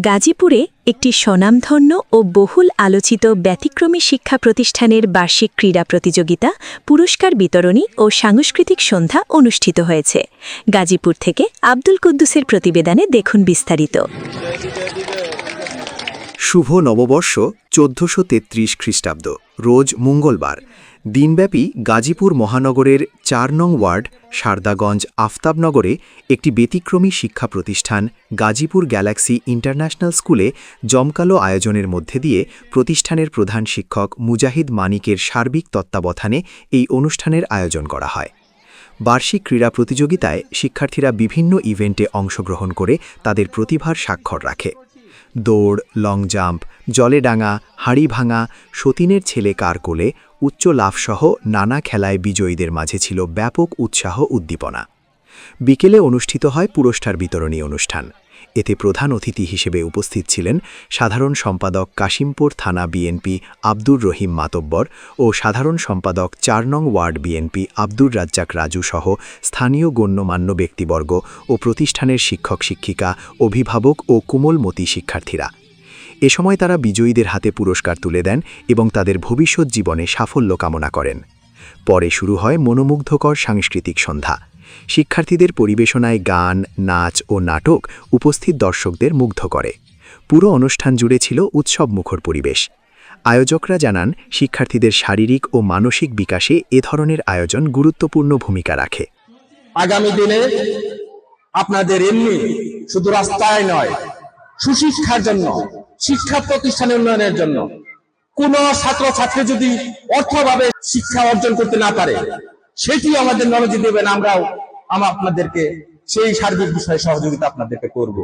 গাজীপুরে একটি স্বনামধন্য ও বহুল আলোচিত ব্যতিক্রমী শিক্ষা প্রতিষ্ঠানের বার্ষিক ক্রীড়া প্রতিযোগিতা, পুরস্কার বিতরণী ও সাংস্কৃতিক সন্ধ্যা অনুষ্ঠিত হয়েছে। গাজীপুর থেকে আব্দুল কুদ্দুসের প্রতিবেদনে দেখুন বিস্তারিত। শুভ নববর্ষ ১৪৩৩ খ্রিস্টাব্দ, রোজ মঙ্গলবার। দিনব্যাপী গাজীপুর মহানগরের ৪ নং ওয়ার্ড সারদাগঞ্জ আফতাবনগরে একটি ব্যতিক্রমী শিক্ষা প্রতিষ্ঠান গাজীপুর গ্যালাক্সি ইন্টারন্যাশনাল স্কুলে জমকালো আয়োজনের মধ্যে দিয়ে প্রতিষ্ঠানের প্রধান শিক্ষক মুজাহিদ মানিকের সার্বিক তত্ত্বাবধানে এই অনুষ্ঠানের আয়োজন করা হয়। বার্ষিক ক্রীড়া প্রতিযোগিতায় শিক্ষার্থীরা বিভিন্ন ইভেন্টে অংশগ্রহণ করে তাদের প্রতিভার স্বাক্ষর রাখে। দৌড়, লং জাম্প, জলে ডাঙা, হাঁড়ি ভাঙা, সতীনের ছেলে কার কোলে, উচ্চ লাফসহ নানা খেলায় বিজয়ীদের মাঝে ছিল ব্যাপক উৎসাহ উদ্দীপনা। বিকেলে অনুষ্ঠিত হয় পুরস্কার বিতরণী অনুষ্ঠান। এতে প্রধান অতিথি হিসেবে উপস্থিত ছিলেন সাধারণ সম্পাদক কাশিমপুর থানা বিএনপি আব্দুর রহিম মাতব্বর ও সাধারণ সম্পাদক ৪ নং ওয়ার্ড বিএনপি আব্দুর রাজ্জাক রাজু সহ স্থানীয় গণ্যমান্য ব্যক্তিবর্গ ও প্রতিষ্ঠানের শিক্ষক শিক্ষিকা, অভিভাবক ও কোমলমতি শিক্ষার্থীরা। এ সময় তারা বিজয়ীদের হাতে পুরস্কার তুলে দেন এবং তাদের ভবিষ্যৎ জীবনে সাফল্য কামনা করেন। পরে শুরু হয় মনোমুগ্ধকর সাংস্কৃতিক সন্ধ্যা। শিক্ষার্থীদের পরিবেশনায় গান, নাচ ও নাটক উপস্থিত দর্শকদের মুগ্ধ করে। পুরো অনুষ্ঠান জুড়ে ছিল উৎসবমুখর পরিবেশ। আয়োজকরা জানান, শিক্ষার্থীদের শারীরিক ও মানসিক বিকাশে এ ধরনের আয়োজন গুরুত্বপূর্ণ ভূমিকা রাখে। আগামী দিনে আপনাদের এমনি শুধু রাস্তায় নয়, সুশিক্ষার জন্য, শিক্ষা প্রতিষ্ঠানের উন্নয়নের জন্য কোন ছাত্রছাত্রী যদি অর্থভাবে শিক্ষা অর্জন করতে না পারে, সেটি আমাদের নলেজে দেবেন, আমরাও আপনাদেরকে সেই সার্বিক বিষয়ে সহযোগিতা আপনাদেরকে করব।